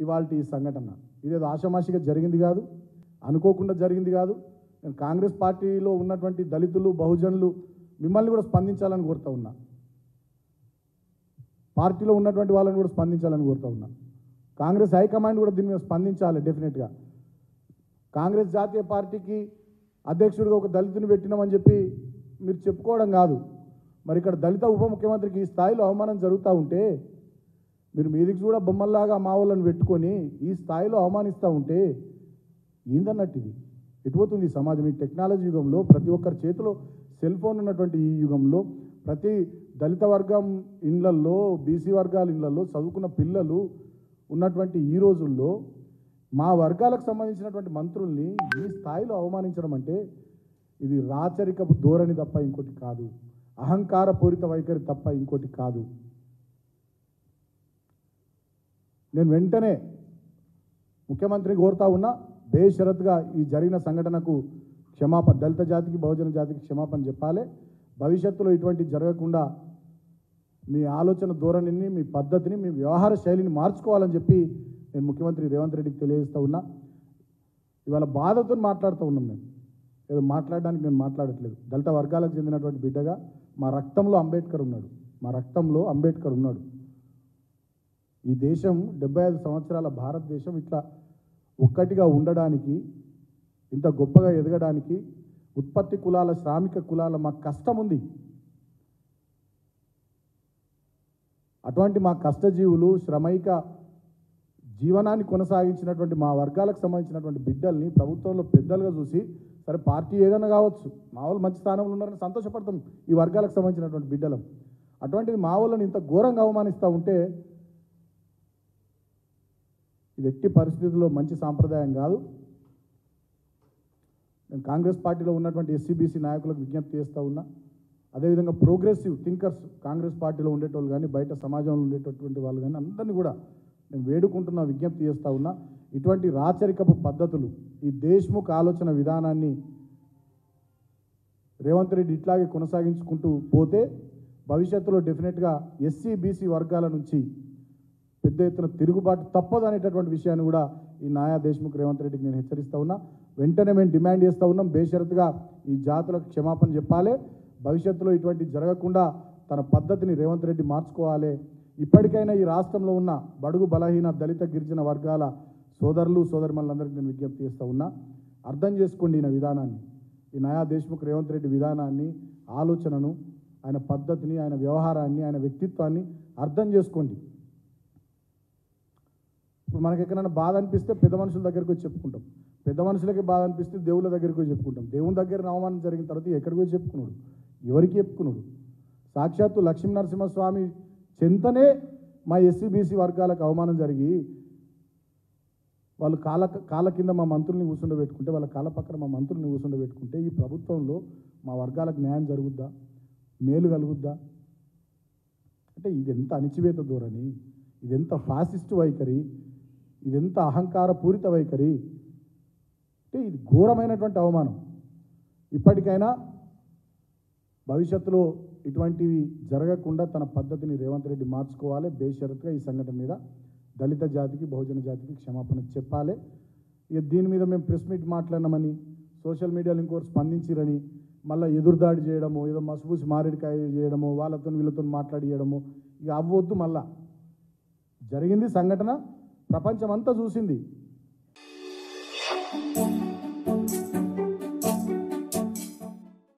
ఇవాళ ఈ సంఘటన ఇదేదో ఆషామాషిగా జరిగింది కాదు, అనుకోకుండా జరిగింది కాదు. నేను కాంగ్రెస్ పార్టీలో ఉన్నటువంటి దళితులు బహుజనులు మిమ్మల్ని కూడా స్పందించాలని కోరుతా ఉన్నా, పార్టీలో ఉన్నటువంటి వాళ్ళని కూడా స్పందించాలని కోరుతా ఉన్నా. కాంగ్రెస్ హైకమాండ్ కూడా దీని మీద స్పందించాలి డెఫినెట్గా. కాంగ్రెస్ జాతీయ పార్టీకి అధ్యక్షుడిగా ఒక దళితుని పెట్టినామని చెప్పి మీరు చెప్పుకోవడం కాదు. మరి ఇక్కడ దళిత ఉప ముఖ్యమంత్రికి ఈ స్థాయిలో అవమానం జరుగుతూ ఉంటే మీరు మీదికి కూడా బొమ్మల్లాగా మా వాళ్ళని పెట్టుకొని ఈ స్థాయిలో అవమానిస్తూ ఉంటే ఏందన్నట్టు ఇది ఎటుపోతుంది సమాజం? ఈ టెక్నాలజీ యుగంలో ప్రతి ఒక్కరి చేతిలో సెల్ ఫోన్ ఉన్నటువంటి ఈ యుగంలో ప్రతి దళిత వర్గం ఇళ్లల్లో బీసీ వర్గాల ఇళ్లలో చదువుకున్న పిల్లలు ఉన్నటువంటి ఈ రోజుల్లో మా వర్గాలకు సంబంధించినటువంటి మంత్రుల్ని ఈ స్థాయిలో అవమానించడం అంటే ఇది రాచరికపు ధోరణి తప్ప ఇంకోటి కాదు, అహంకారపూరిత వైఖరి తప్ప ఇంకోటి కాదు. నేను వెంటనే ముఖ్యమంత్రిని కోరుతా ఉన్నా, బేషరతుగా ఈ జరిగిన సంఘటనకు క్షమాపణ, దళిత జాతికి బహుజన జాతికి క్షమాపణ చెప్పాలి. భవిష్యత్తులో ఇటువంటి జరగకుండా మీ ఆలోచన ధోరణిని, మీ పద్ధతిని, మీ వ్యవహార శైలిని మార్చుకోవాలని చెప్పి నేను ముఖ్యమంత్రి రేవంత్ రెడ్డికి తెలియజేస్తూ ఉన్నా. ఇవాళ బాధతో మాట్లాడుతూ ఉన్నాం. మేము ఏదో మాట్లాడడానికి నేను మాట్లాడట్లేదు. దళిత వర్గాలకు చెందినటువంటి బిడ్డగా మా రక్తంలో అంబేద్కర్ ఉన్నాడు, మా రక్తంలో అంబేద్కర్ ఉన్నాడు. ఈ దేశం 75 సంవత్సరాల భారతదేశం ఇట్లా ఒక్కటిగా ఉండడానికి, ఇంత గొప్పగా ఎదగడానికి ఉత్పత్తి కులాల, శ్రామిక కులాల మా కష్టం ఉంది. అటువంటి మా కష్టజీవులు, శ్రమైక జీవనాన్ని కొనసాగించినటువంటి మా వర్గాలకు సంబంధించినటువంటి బిడ్డల్ని ప్రభుత్వంలో పెద్దలుగా చూసి, సరే పార్టీ ఏదైనా కావచ్చు, మా వాళ్ళు మంచి స్థానంలో ఉన్నారని సంతోషపడతాం ఈ వర్గాలకు సంబంధించినటువంటి బిడ్డలం. అటువంటిది మా వాళ్ళని ఇంత ఘోరంగా అవమానిస్తూ ఉంటే ఇది ఎట్టి పరిస్థితుల్లో మంచి సాంప్రదాయం కాదు. నేను కాంగ్రెస్ పార్టీలో ఉన్నటువంటి ఎస్సీబీసీ నాయకులకు విజ్ఞప్తి చేస్తూ ఉన్నా. అదేవిధంగా ప్రోగ్రెసివ్ థింకర్స్ కాంగ్రెస్ పార్టీలో ఉండేటోళ్ళు కానీ, బయట సమాజంలో ఉండేటటువంటి వాళ్ళు కానీ అందరినీ కూడా నేను వేడుకుంటున్నా, విజ్ఞప్తి చేస్తూ ఉన్నా. ఇటువంటి రాచరికపు పద్ధతులు, ఈ దేశ్ముఖ్ ఆలోచన విధానాన్ని రేవంత్ రెడ్డి ఇట్లాగే కొనసాగించుకుంటూ పోతే భవిష్యత్తులో డెఫినెట్గా ఎస్సీ బీసీ వర్గాల నుంచి పెద్ద ఎత్తున తిరుగుబాటు తప్పదు అనేటటువంటి విషయాన్ని కూడా ఈ నాయా దేశ్ముఖ్ రేవంత్ రెడ్డికి నేను హెచ్చరిస్తూ ఉన్నా. వెంటనే మేము డిమాండ్ చేస్తూ ఉన్నాం, బేషరతుగా ఈ జాతులకు క్షమాపణ చెప్పాలి. భవిష్యత్తులో ఇటువంటి జరగకుండా తన పద్ధతిని రేవంత్ రెడ్డి మార్చుకోవాలి. ఇప్పటికైనా ఈ రాష్ట్రంలో ఉన్న బడుగు బలహీన దళిత గిరిజన వర్గాల సోదరులు సోదరిమణులందరికీ నేను విజ్ఞప్తి చేస్తూ ఉన్నా, అర్థం చేసుకోండి ఈయన విధానాన్ని, ఈ నాయా దేశ్ముఖ్ రేవంత్ రెడ్డి విధానాన్ని, ఆలోచనను, ఆయన పద్ధతిని, ఆయన వ్యవహారాన్ని, ఆయన వ్యక్తిత్వాన్ని అర్థం చేసుకోండి. ఇప్పుడు మనకి ఎక్కడైనా బాధ అనిపిస్తే పెద్ద మనుషుల దగ్గరికి వచ్చి చెప్పుకుంటాం, పెద్ద మనుషులకి బాధ అనిపిస్తే దేవుళ్ళ దగ్గరికి వచ్చి చెప్పుకుంటాం. దేవుని దగ్గర అవమానం జరిగిన తర్వాత ఎక్కడికి వచ్చి చెప్పుకున్నాడు, ఎవరికి చెప్పుకున్నాడు? సాక్షాత్తు లక్ష్మీ నరసింహస్వామి చెంతనే మా ఎస్సీ బీసీ వర్గాలకు అవమానం జరిగి వాళ్ళు కాళ్ళ కింద మా మంత్రుల్ని కూర్చుండబెట్టుకుంటే, వాళ్ళ కాళ్ళ పక్కన మా మంత్రుల్ని కూర్చుండబెట్టుకుంటే ఈ ప్రభుత్వంలో మా వర్గాలకు న్యాయం జరుగుద్దా, మేలు కలుగుద్దా? అంటే ఇదెంత అణిచివేత ధోరణి, ఇదెంత ఫాసిస్ట్ వైఖరి, ఇదెంత అహంకార పూరిత వైఖరి, అంటే ఇది ఘోరమైనటువంటి అవమానం. ఇప్పటికైనా భవిష్యత్తులో ఇటువంటివి జరగకుండా తన పద్ధతిని రేవంత్ రెడ్డి మార్చుకోవాలి. బేషరతుగా ఈ సంఘటన మీద దళిత జాతికి బహుజన జాతికి క్షమాపణ చెప్పాలి. ఇక దీని మీద మేము ప్రెస్ మీట్ మాట్లాడినామని సోషల్ మీడియాలో ఇంకోటి స్పందించిరని మళ్ళీ ఎదురుదాడి చేయడము, ఏదో మసుబూసి మారేడుకాయ చేయడము, వాళ్ళతో వీళ్ళతో మాట్లాడి చేయడము ఇక అవ్వద్దు. మళ్ళా జరిగింది సంఘటన, ప్రపంచం అంతా చూసింది.